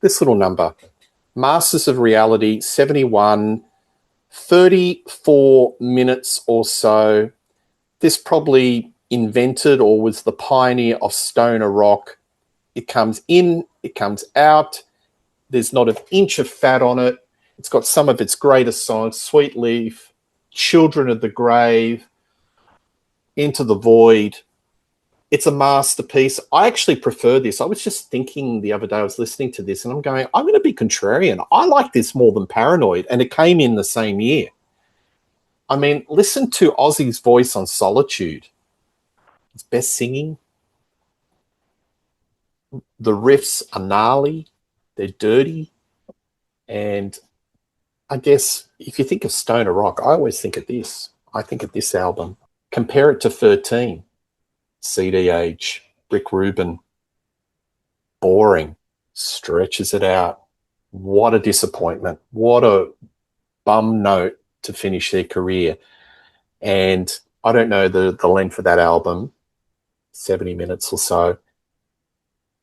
This little number, Masters of Reality, 71, 34 minutes or so. This probably invented or was the pioneer of stoner rock. It comes in, it comes out. There's not an inch of fat on it. It's got some of its greatest songs, Sweet Leaf, Children of the Grave, Into the Void. It's a masterpiece. I actually prefer this. I was just thinking the other day, I was listening to this and I'm going, I'm going to be contrarian. I like this more than Paranoid. And it came in the same year. I mean, listen to Ozzy's voice on Solitude. It's best singing. The riffs are gnarly. They're dirty. And I guess if you think of stoner rock, I always think of this. I think of this album. Compare it to 13. CD Age, Rick Rubin. Boring. Stretches it out. What a disappointment. What a bum note to finish their career. And I don't know the length of that album, 70 minutes or so.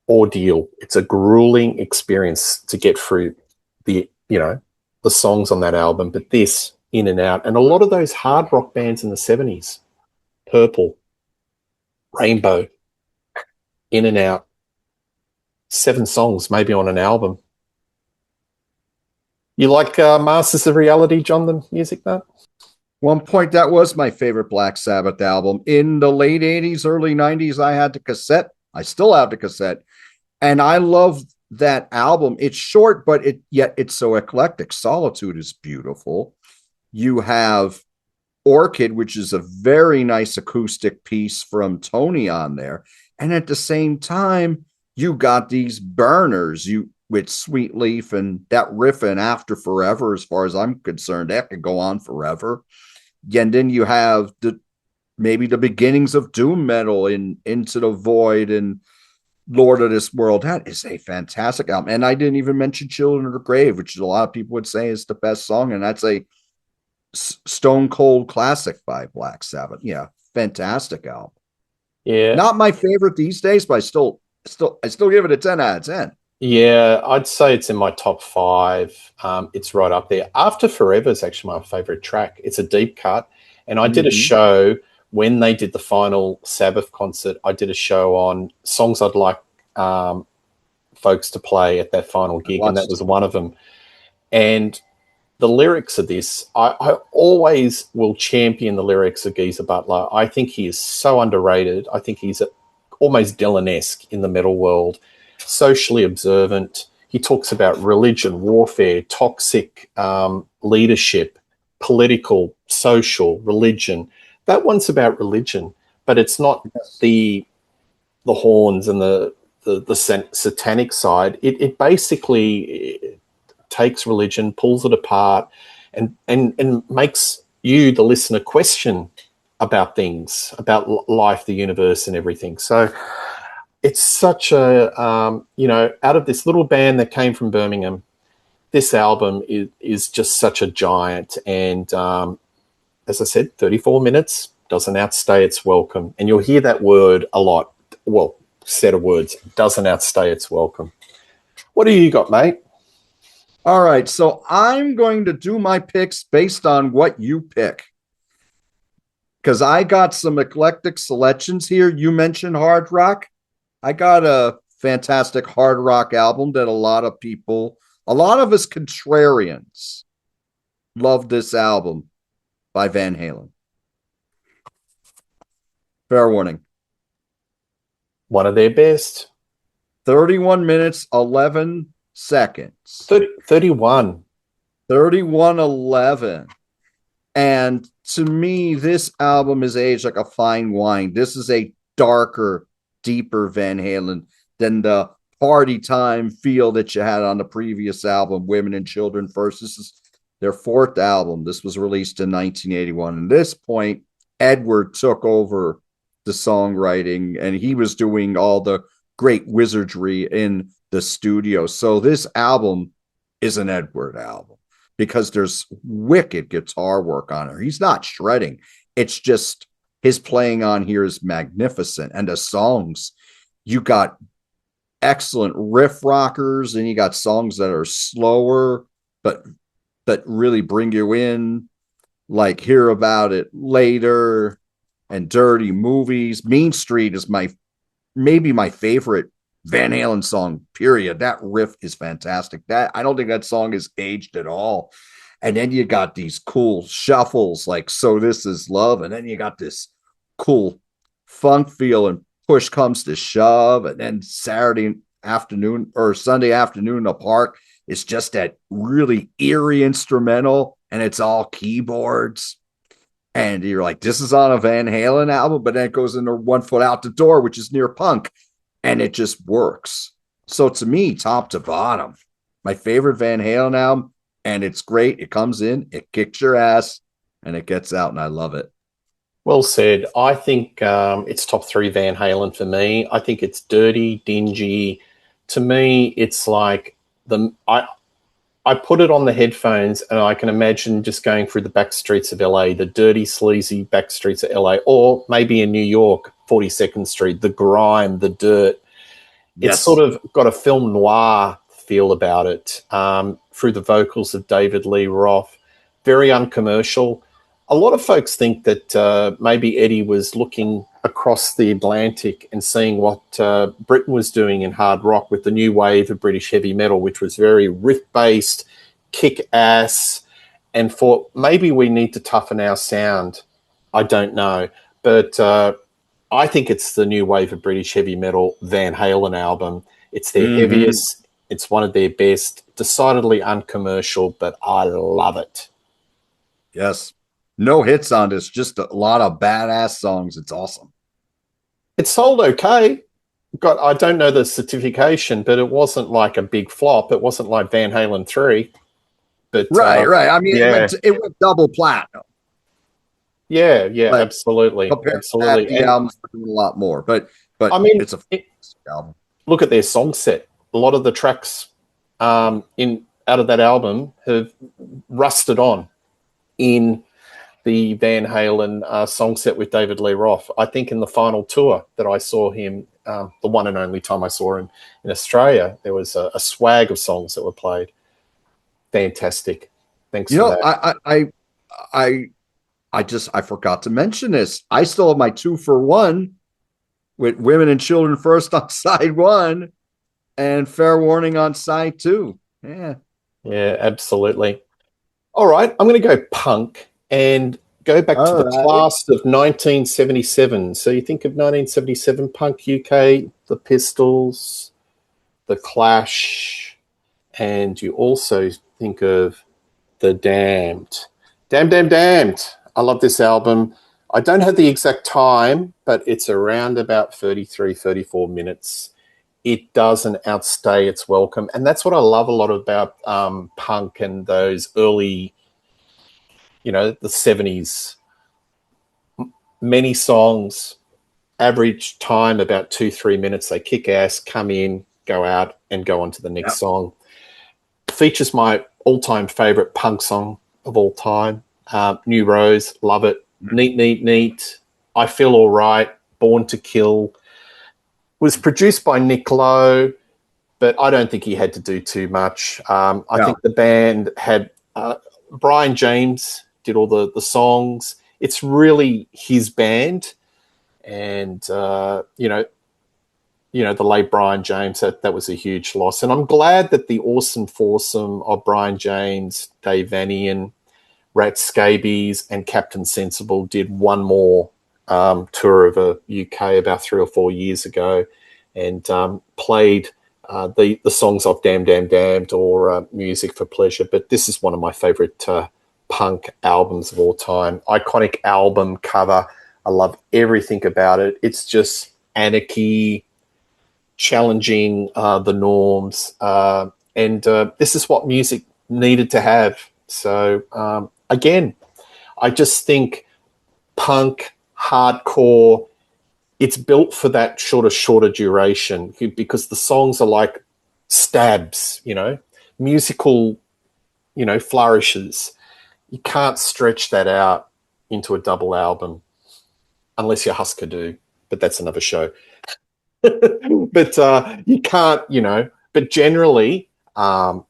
Ordeal. It's a grueling experience to get through the songs on that album, but this, in and out. And a lot of those hard rock bands in the 70s, Purple, Rainbow, in and out. 7 songs maybe on an album. You like Masters of Reality, John, the music, Matt? One point, that was my favorite Black Sabbath album. In the late 80s, early 90s, I had the cassette. I still have the cassette. And I love that album. It's short, but yet it's so eclectic. Solitude is beautiful. You have Orchid, which is a very nice acoustic piece from Tony on there. And at the same time, you got these burners with Sweet Leaf and that riff and After Forever, as far as I'm concerned, that could go on forever. And then you have maybe the beginnings of doom metal in Into the Void and Lord of This World. That is a fantastic album. And I didn't even mention Children of the Grave, which a lot of people would say is the best song. And that's a stone cold classic by Black Sabbath. Yeah. Fantastic album. Yeah. Not my favorite these days, but I still give it a 10 out of 10. Yeah, I'd say it's in my top 5. It's right up there. After Forever is actually my favorite track. It's a deep cut. And I did a show when they did the final Sabbath concert. I did a show on songs I'd like folks to play at that final gig, and that was one of them. And the lyrics of this, I always will champion the lyrics of Geezer Butler. I think he is so underrated. I think he's almost Dylan-esque in the metal world, socially observant. He talks about religion, warfare, toxic leadership, political, social, religion. That one's about religion, but it's not the horns and the satanic side. It basically takes religion, pulls it apart, and makes you, the listener, question about things, about life, the universe, and everything. So it's such a, out of this little band that came from Birmingham, this album is just such a giant. And as I said, 34 minutes doesn't outstay its welcome. And you'll hear that word a lot. Well, set of words, doesn't outstay its welcome. What do you got, mate? All right, so I'm going to do my picks based on what you pick, because I got some eclectic selections here. You mentioned hard rock. I got a fantastic hard rock album that a lot of us contrarians, love this album by Van Halen. Fair warning. One of their best. 31 minutes, 11 seconds. 31. 31:11. And to me, this album is aged like a fine wine. This is a darker, deeper Van Halen than the party time feel that you had on the previous album, Women and Children First. This is their 4th album. This was released in 1981. At this point, Edward took over the songwriting, and he was doing all the great wizardry in the studio. So this album is an Edward album because there's wicked guitar work on it. He's not shredding. It's just his playing on here is magnificent. And the songs, you got excellent riff rockers, and you got songs that are slower, but that really bring you in, like Hear About It Later and Dirty Movies. Mean Street is maybe my favorite Van Halen song, period. That riff is fantastic. That I don't think that song is aged at all. And then you got these cool shuffles like So This Is Love, and then you got this cool funk feel and Push Comes to Shove, and then Saturday afternoon or Sunday afternoon in the park. It's just that really eerie instrumental, and it's all keyboards. And you're like, this is on a Van Halen album, but then it goes into One Foot Out the Door, which is near punk, and it just works. So to me, top to bottom, my favorite Van Halen album, and it's great. It comes in, it kicks your ass, and it gets out, and I love it. Well said. I think it's top three Van Halen for me. I think it's dirty, dingy. To me, it's like I put it on the headphones and I can imagine just going through the back streets of LA, the dirty, sleazy back streets of LA, or maybe in New York, 42nd Street, the grime, the dirt. Yes. It's sort of got a film noir feel about it, through the vocals of David Lee Roth. Very uncommercial. A lot of folks think that maybe Eddie was looking across the Atlantic and seeing what Britain was doing in hard rock with the new wave of British heavy metal, which was very riff-based, kick-ass, and thought maybe we need to toughen our sound. I don't know. But I think it's the new wave of British heavy metal Van Halen album. It's their heaviest. It's one of their best. Decidedly uncommercial, but I love it. Yes. No hits on this, just a lot of badass songs. It's awesome. It sold okay. I don't know the certification, but it wasn't like a big flop. It wasn't like Van Halen 3. But right. I mean, yeah. it went double platinum. Yeah, But absolutely. compared Absolutely. to that, the albums were doing a lot more. But I mean, it's a fantastic album. Look at their song set. A lot of the tracks out of that album have rusted on in the Van Halen song set with David Lee Roth. I think in the final tour that I saw him, the one and only time I saw him in Australia, there was a swag of songs that were played. Fantastic. Thanks for that. I forgot to mention this. I still have my 2-for-1 with Women and Children First on side 1 and Fair Warning on side 2. Yeah. Yeah, absolutely. All right, I'm going to go punk and go back to the class of 1977. So you think of 1977 punk UK, the Pistols, the Clash, and you also think of the Damned. Damned. I love this album. I don't have the exact time, but it's around about 33, 34 minutes. It doesn't outstay its welcome. And that's what I love a lot about punk and those early, the 70s. Many songs, average time about 2-3 minutes. They kick ass, come in, go out, and go on to the next song. Features my all-time favorite punk song of all time, New Rose, love it. Neat. I Feel All Right, Born to Kill. Was produced by Nick Lowe, but I don't think he had to do too much. I think the band had Brian James did all the songs. It's really his band, and the late Brian James, that was a huge loss. And I'm glad that the awesome foursome of Brian James, Dave Vanian, Rat Scabies, and Captain Sensible did one more tour of a UK about 3 or 4 years ago, and played the songs off Damned or Music for Pleasure. But this is one of my favorite punk albums of all time. Iconic album cover. I love everything about it. It's just anarchy, challenging the norms, and this is what music needed to have. So again, I just think punk, hardcore, it's built for that shorter duration because the songs are like stabs, musical, flourishes. You can't stretch that out into a double album unless you're Husker Du, but that's another show. but you can't, but generally, 30,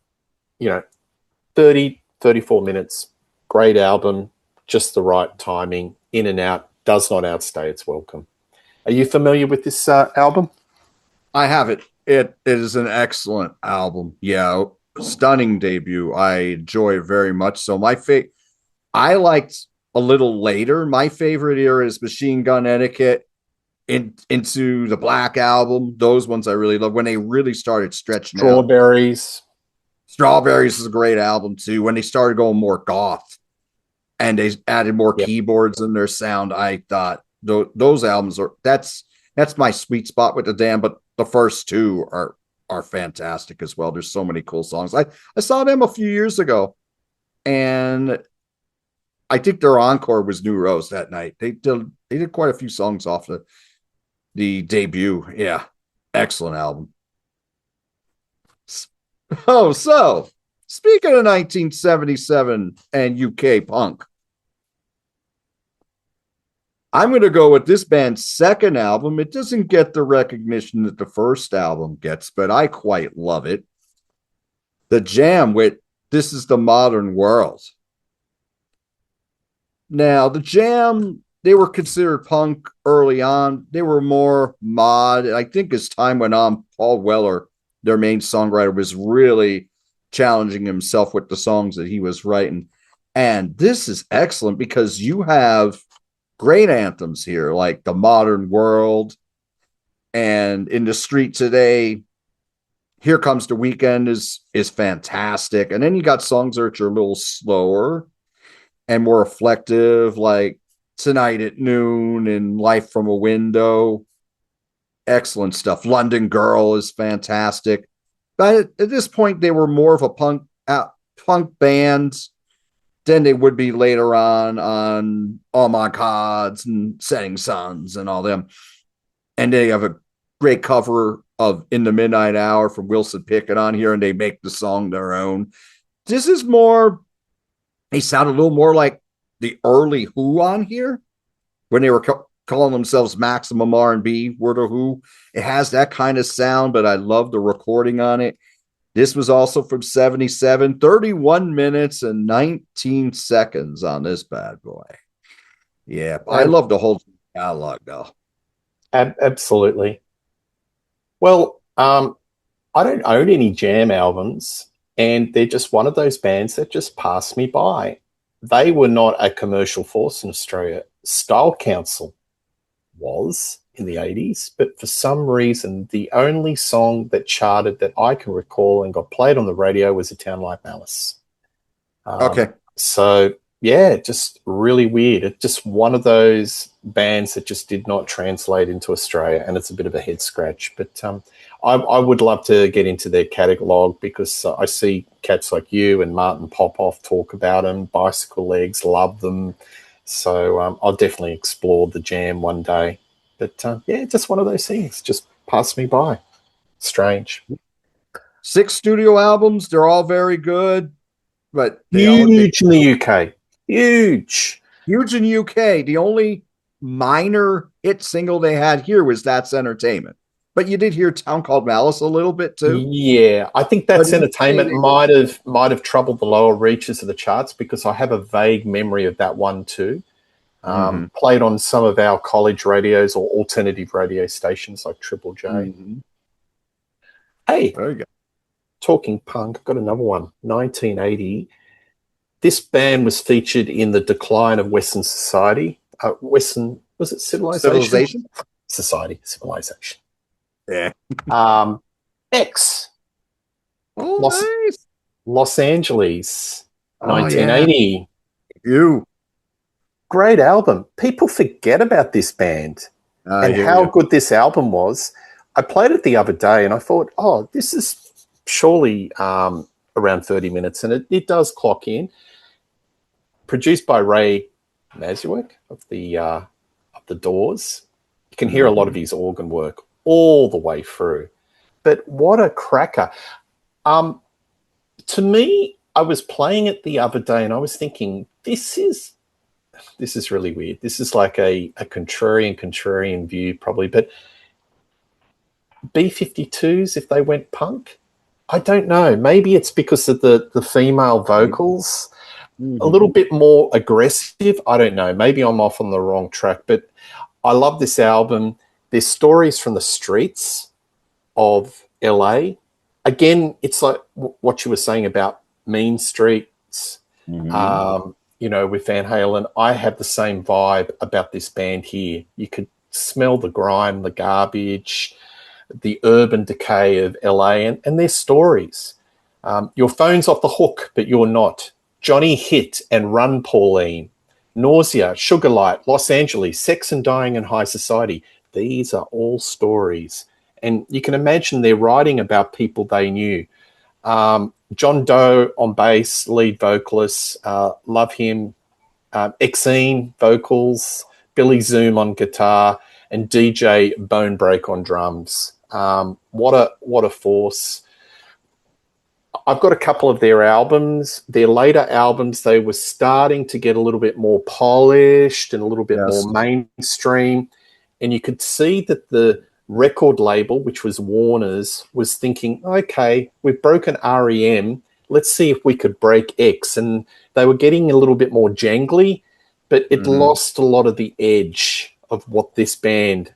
34 minutes, great album, just the right timing, in and out, does not outstay its welcome. Are you familiar with this album? I have it. It is an excellent album. Yeah, stunning debut. I enjoy it very much. So I liked a little later. My favorite era is Machine Gun Etiquette into the Black Album. Those ones I really love when they really started stretching out. Strawberries is a great album too. When they started going more goth and they added more keyboards in their sound, I thought those albums that's my sweet spot with the Damned. But the first two are fantastic as well. There's so many cool songs. I saw them a few years ago, and I think their encore was New Rose that night. They did quite a few songs off the debut. Yeah, excellent album. Oh, so speaking of 1977 and UK punk, I'm going to go with this band's second album. It doesn't get the recognition that the first album gets, but I quite love it. The Jam with This Is the Modern World. Now, the Jam, they were considered punk early on. They were more mod. I think as time went on, Paul Weller, their main songwriter, was really challenging himself with the songs that he was writing. And this is excellent because you have great anthems here, like The Modern World, and In the Street Today, Here Comes the Weekend is fantastic. And then you got songs that are a little slower and more reflective, like Tonight at Noon and Life from a Window. Excellent stuff. London Girl is fantastic. But at this point, they were more of a punk band than they would be later on All My Gods and Setting Suns and all them. And they have a great cover of In the Midnight Hour from Wilson Pickett on here, and they make the song their own. This is more, they sound a little more like the early Who on here when they were calling themselves Maximum R&B, were the Who. It has that kind of sound, but I love the recording on it. This was also from 77, 31 minutes and 19 seconds on this bad boy. Yeah, I love the whole catalog, though. Absolutely. Well, I don't own any Jam albums, and they're just one of those bands that just passed me by. They were not a commercial force in Australia. Style Council was in the 80s, but for some reason, the only song that charted that I can recall and got played on the radio was A Town Like Malice. Okay. So, yeah, just really weird. It's just one of those bands that just did not translate into Australia, and it's a bit of a head scratch. But I would love to get into their catalogue because I see cats like you and Martin Popoff talk about them, Bicycle Legs, love them. So I'll definitely explore the Jam one day. But, yeah, just one of those things. Just passed me by. Strange. 6 studio albums. They're all very good. But huge in the UK. Huge in UK. The only minor hit single they had here was That's Entertainment. But you did hear Town Called Malice a little bit too. Yeah, I think That's Entertainment might have troubled the lower reaches of the charts because I have a vague memory of that one too. Played on some of our college radios or alternative radio stations like Triple J. Mm-hmm. Hey, there you go. Talking punk, I've got another one. 1980. This band was featured in The Decline of Western Society. Western, was it Civilization? Civilization. Yeah. X. Oh, nice. Los Angeles, 1980. Yeah. Great album. People forget about this band and how good this album was. I played it the other day and I thought, oh, this is surely around 30 minutes, and it does clock in. Produced by Ray Mazurek of the Doors. You can hear a lot of his organ work all the way through. But what a cracker. To me, I was playing it the other day and I was thinking, this is really weird. This is like a contrarian view probably, but B-52s if they went punk. I don't know. Maybe it's because of the female vocals, a little bit more aggressive. I don't know. Maybe I'm off on the wrong track, but I love this album. There's stories from the streets of LA. Again, it's like what you were saying about mean streets, with Van Halen. I have the same vibe about this band here. You could smell the grime, the garbage, the urban decay of LA and their stories. Your phone's off the hook, but you're not. Johnny Hit and Run Pauline. Nausea, Sugar Light, Los Angeles, Sex and Dying and High Society. These are all stories. And you can imagine they're writing about people they knew. John Doe on bass, lead vocalist, love him. Exene vocals, Billy Zoom on guitar, and DJ Bonebreak on drums. What a force. I've got a couple of their albums. Their later albums, they were starting to get a little bit more polished and a little bit more mainstream. And you could see that the record label, which was Warner's, was thinking, okay, we've broken REM. Let's see if we could break X. And they were getting a little bit more jangly, but it lost a lot of the edge of what this band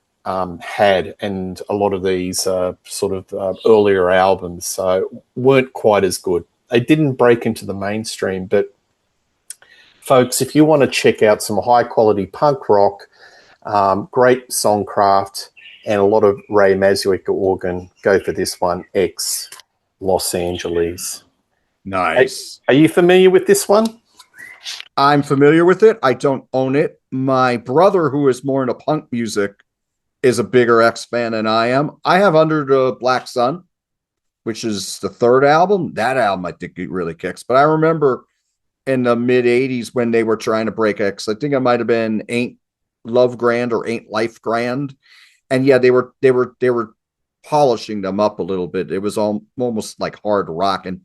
had, and a lot of these earlier albums weren't quite as good. They didn't break into the mainstream, but folks, if you want to check out some high quality punk rock, great songcraft, and a lot of Ray Mazurek organ, go for this one, X, Los Angeles. Nice. Are you familiar with this one? I'm familiar with it. I don't own it. My brother, who is more into punk music, is a bigger X fan than I am. I have Under the Black Sun, which is the third album. That album I think it really kicks. But I remember in the mid 80s when they were trying to break X, I think it might have been Ain't Love Grand or Ain't Life Grand. And yeah, they were polishing them up a little bit. It was almost like hard rock. And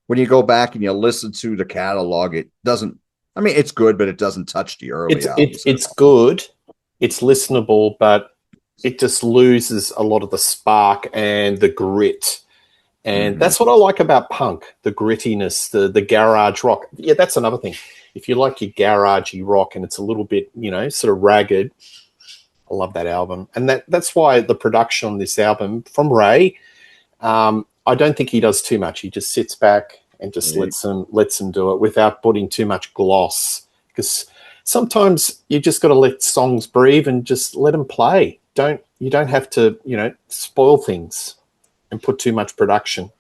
when you go back and you listen to the catalog, it doesn't, I mean, it's good, but it doesn't touch the early albums. It's good. It's listenable, but it just loses a lot of the spark and the grit. And that's what I like about punk, the grittiness, the garage rock. Yeah, that's another thing. If you like your garagey rock and it's a little bit, sort of ragged, I love that album. And that's why the production on this album from Ray, I don't think he does too much. He just sits back and just lets them do it without putting too much gloss. Because sometimes you just got to let songs breathe and just let them play. You don't have to, spoil things and put too much production.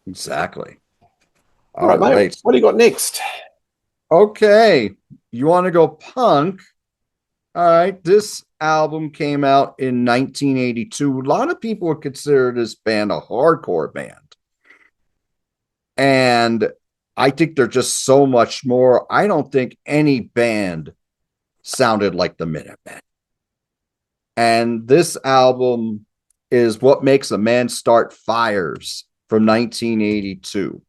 Exactly. All right, mate. What do you got next? Okay. You want to go punk? All right. This album came out in 1982. A lot of people would consider this band a hardcore band. And I think they're just so much more. I don't think any band sounded like the Minutemen. And this album is What Makes a Man Start Fires from 1982.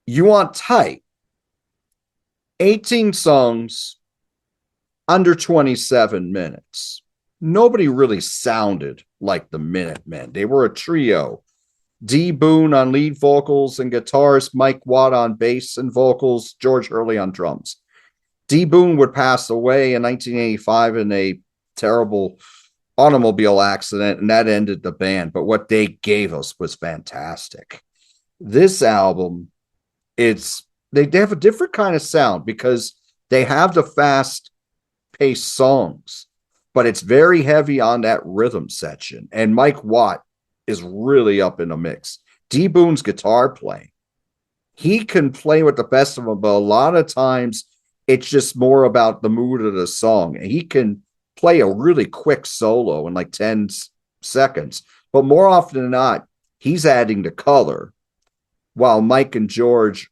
You Want Tight. 18 songs, under 27 minutes. Nobody really sounded like the Minutemen. They were a trio. D. Boone on lead vocals and guitars, Mike Watt on bass and vocals, George Hurley on drums. D. Boone would pass away in 1985 in a terrible automobile accident, and that ended the band. But what they gave us was fantastic. This album, they have a different kind of sound because they have the fast-paced songs, but it's very heavy on that rhythm section. And Mike Watt is really up in the mix. D. Boone's guitar playing, he can play with the best of them, but a lot of times it's just more about the mood of the song. And he can play a really quick solo in like 10 seconds, but more often than not, he's adding the color while Mike and George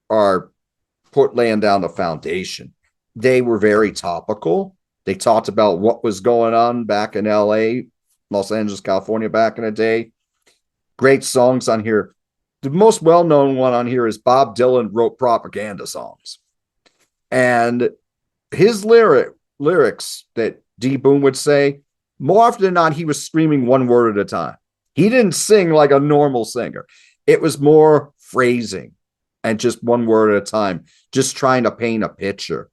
are laying down the foundation. They were very topical. They talked about what was going on back in LA, Los Angeles, California back in the day. Great songs on here. The most well-known one on here is Bob Dylan wrote propaganda songs. And his lyrics that D. Boone would say, more often than not, he was screaming one word at a time. He didn't sing like a normal singer. It was more phrasing and just one word at a time, just trying to paint a picture.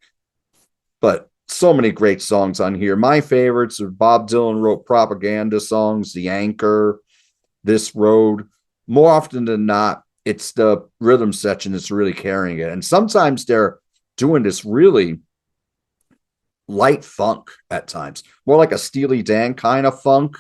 But so many great songs on here. My favorites are Bob Dylan wrote propaganda songs, The Anchor, This Road. More often than not, it's the rhythm section that's really carrying it. And sometimes they're doing this really light funk at times, more like a Steely Dan kind of funk.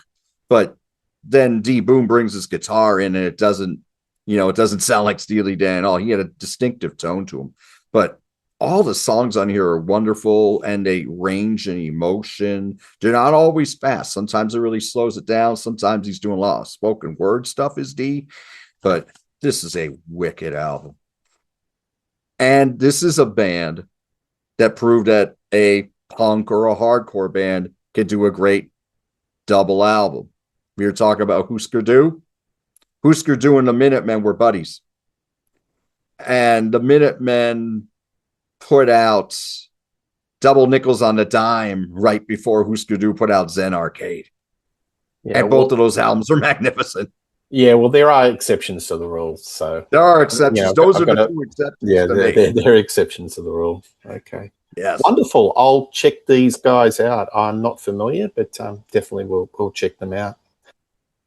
But then D Boon brings his guitar in and it doesn't sound like Steely Dan at all. He had a distinctive tone to him. But all the songs on here are wonderful and they range in emotion. They're not always fast. Sometimes it really slows it down. Sometimes he's doing a lot of spoken word stuff is D, but this is a wicked album. And this is a band that proved that a punk or a hardcore band can do a great double album. We were talking about Husker Du. Husker Du and the Minutemen were buddies. And the Minutemen put out Double Nickels on the Dime right before Husker Du put out Zen Arcade. Yeah, and both of those albums are magnificent. Yeah, well, there are exceptions to the rules. So there are exceptions. Those are the two exceptions. Yeah, they're exceptions to the rule. Okay. Yes. Wonderful. I'll check these guys out. I'm not familiar, but definitely we'll check them out.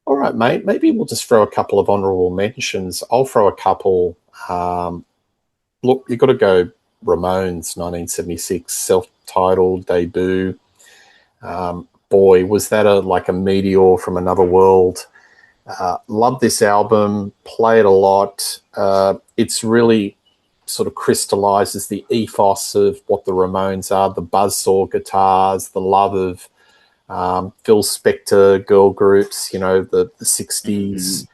All right, mate. Maybe we'll just throw a couple of honourable mentions. I'll throw a couple. Look, you've got to go Ramones, 1976, self-titled debut. Boy, was that like a meteor from another world. Love this album, play it a lot. It's really sort of crystallizes the ethos of what the Ramones are, the buzzsaw guitars, the love of Phil Spector girl groups, the 60s,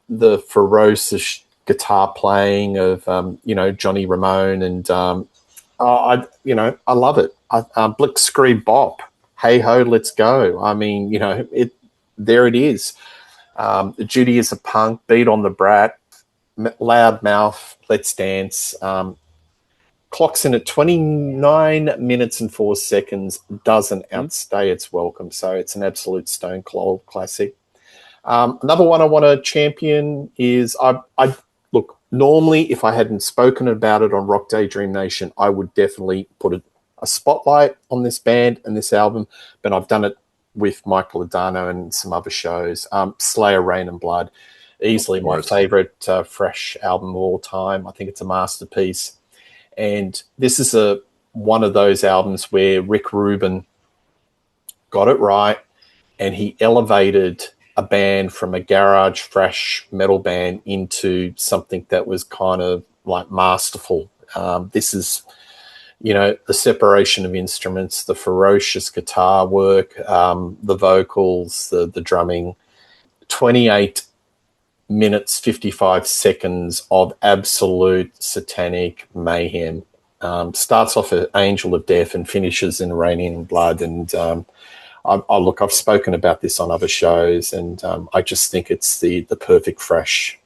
the ferocious guitar playing of, Johnny Ramone. And, I love it. Blitzkrieg Bop, Hey Ho, Let's Go. I mean, there it is. Judy is a Punk, Beat on the Brat, Loud Mouth, Let's Dance. Clocks in at 29 minutes and 4 seconds, doesn't outstay its welcome. So it's an absolute stone cold classic. Another one I want to champion is, I look, normally if I hadn't spoken about it on Rock Daydream Nation, I would definitely put a spotlight on this band and this album, but I've done it with Michael Adano and some other shows. Slayer, Rain and Blood, easily my favorite Fresh album of all time. I think it's a masterpiece. And this is one of those albums where Rick Rubin got it right, and he elevated a band from a garage thrash metal band into something that was kind of like masterful. This is, the separation of instruments, the ferocious guitar work, the vocals, the drumming. 28 minutes, 55 seconds of absolute satanic mayhem. Starts off at Angel of Death and finishes in Rain and Blood. And I've spoken about this on other shows, and I just think it's the perfect fresh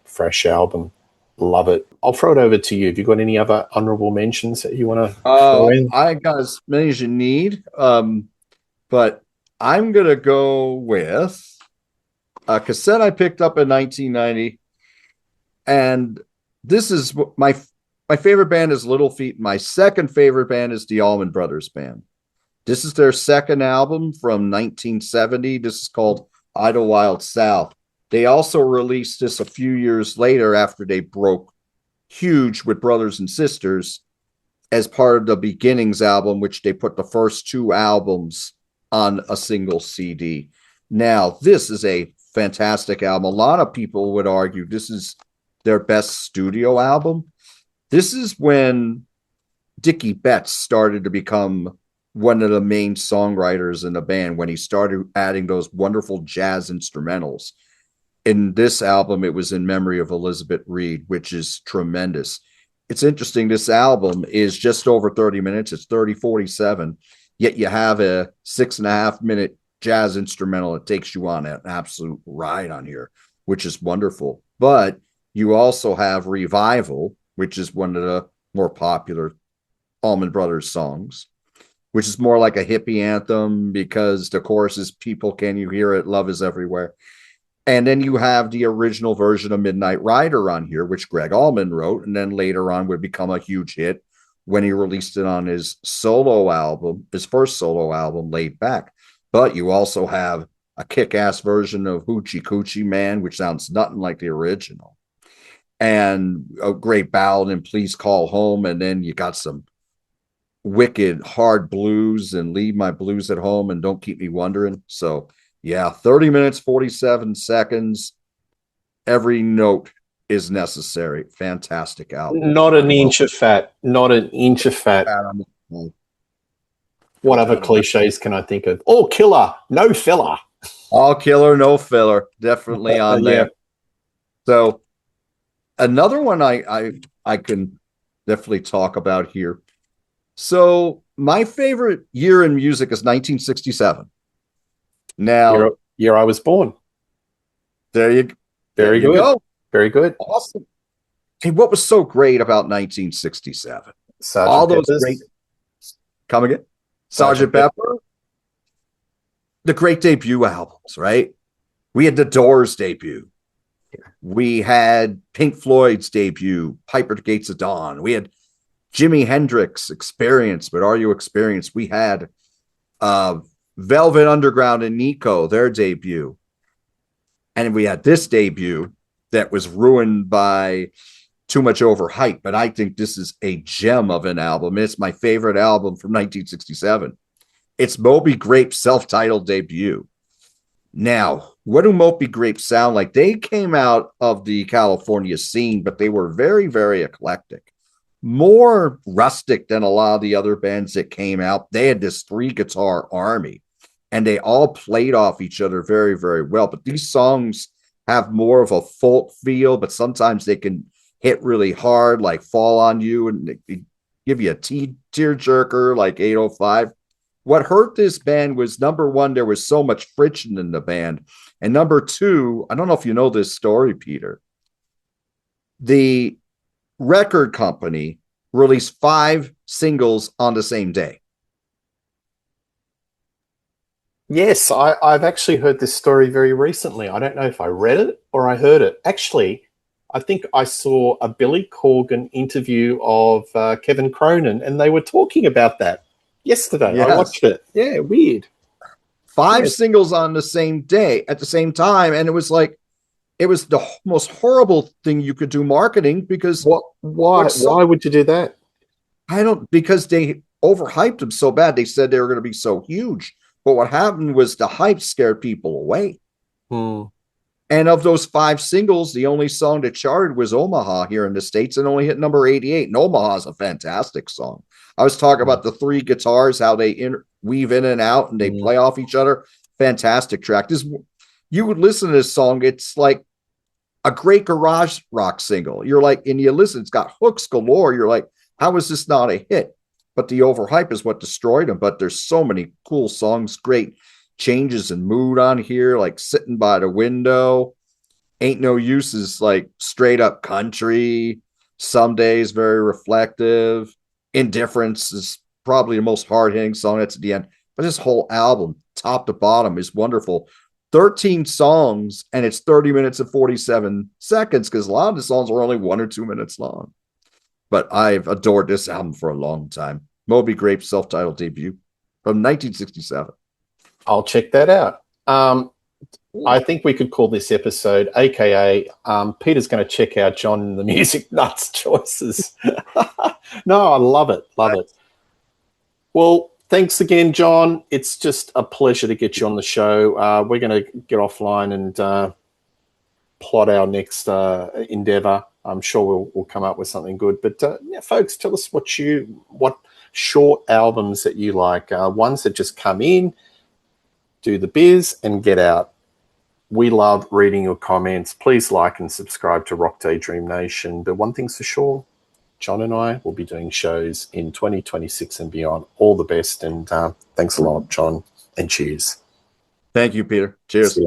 album. Love it. I'll throw it over to you. Have you got any other honorable mentions that you want to throw in? I got as many as you need, but I'm going to go with a cassette I picked up in 1990, and this is my favorite band is Little Feat. My second favorite band is the Allman Brothers Band. This is their second album from 1970. This is called Idlewild South. They also released this a few years later after they broke huge with Brothers and Sisters as part of the Beginnings album, which they put the first two albums on a single CD. Now, this is a fantastic album. A lot of people would argue this is their best studio album. This is when Dickie Betts started to become one of the main songwriters in the band, when he started adding those wonderful jazz instrumentals. In this album, it was in memory of Elizabeth Reed, which is tremendous. It's interesting. This album is just over 30 minutes. It's 30:47, yet you have a 6.5 minute jazz instrumental that takes you on an absolute ride on here, which is wonderful. But you also have Revival, which is one of the more popular Allman Brothers songs. which is more like a hippie anthem because the chorus is "People, can you hear it? Love is everywhere." And then you have the original version of Midnight Rider on here, which Greg Allman wrote, and then later on would become a huge hit when he released it on his solo album, his first solo album, Laid Back. But you also have a kick-ass version of Hoochie Coochie Man, which sounds nothing like the original, and a great ballad in Please Call Home. And then you got some wicked hard blues and Leave My Blues at Home and Don't Keep Me Wondering. So yeah, 30 minutes, 47 seconds. Every note is necessary. Fantastic album. Not an inch of fat. Not an inch of fat. What other cliches can I think of? All killer, no filler. All killer, no filler. Definitely on there. So another one I can definitely talk about here. So my favorite year in music is 1967. Now, year I was born. There you go. Very good. Awesome. Hey, what was so great about 1967? All those great. Come again? Sergeant Pepper. The great debut albums, right? We had the Doors debut. We had Pink Floyd's debut, Piper at the Gates of Dawn. We had Jimi Hendrix, Experience, but Are You Experienced? We had Velvet Underground and Nico, their debut. And we had this debut that was ruined by too much overhype, but I think this is a gem of an album. It's my favorite album from 1967. It's Moby Grape's self-titled debut. Now, what do Moby Grape sound like? They came out of the California scene, but they were very, very eclectic. More rustic than a lot of the other bands that came out. They had this 3-guitar army, and they all played off each other very, very well. But these songs have more of a folk feel, but sometimes they can hit really hard, like Fall on You, and they give you a tear-jerker like 805. What hurt this band was, number one, there was so much friction in the band. And number two, I don't know if you know this story, Peter. The record company released 5 singles on the same day. Yes, I've actually heard this story very recently. I don't know if I read it or I heard it. Actually, I think I saw a Billy Corgan interview of Kevin Cronin, and they were talking about that yesterday. Yes. I watched it. Yeah, weird. 5 singles on the same day at the same time, and it was like, it was the most horrible thing you could do marketing, because why would you do that? Because they overhyped them so bad. They said they were going to be so huge, but what happened was the hype scared people away. And of those 5 singles, the only song that charted was Omaha here in the States, and only hit number 88. And Omaha is a fantastic song. I was talking about the 3 guitars, how they weave in and out and they play off each other. Fantastic track. You would listen to this song, it's like a great garage rock single. You're like, and you listen, it's got hooks galore. You're like, how is this not a hit? But the overhype is what destroyed them. But there's so many cool songs, great changes in mood on here, like Sitting by the Window. Ain't No Use is like straight up country. Some Days very reflective. Indifference is probably the most hard-hitting song that's at the end. But this whole album, top to bottom, is wonderful. 13 songs, and it's 30 minutes and 47 seconds, because a lot of the songs are only 1 or 2 minutes long. But I've adored this album for a long time. Moby Grape's self-titled debut from 1967. I'll check that out. I think we could call this episode, AKA, Peter's going to check out John and the Music Nuts choices. No, I love it. Love it. Well, thanks again, John. It's just a pleasure to get you on the show. We're going to get offline and plot our next endeavor. I'm sure we'll come up with something good. But, yeah, folks, tell us what short albums that you like, ones that just come in, do the biz, and get out. We love reading your comments. Please like and subscribe to Rock Daydream Nation. But one thing's for sure, John and I will be doing shows in 2026 and beyond. All the best, and thanks a lot, John, and cheers. Thank you, Peter. Cheers.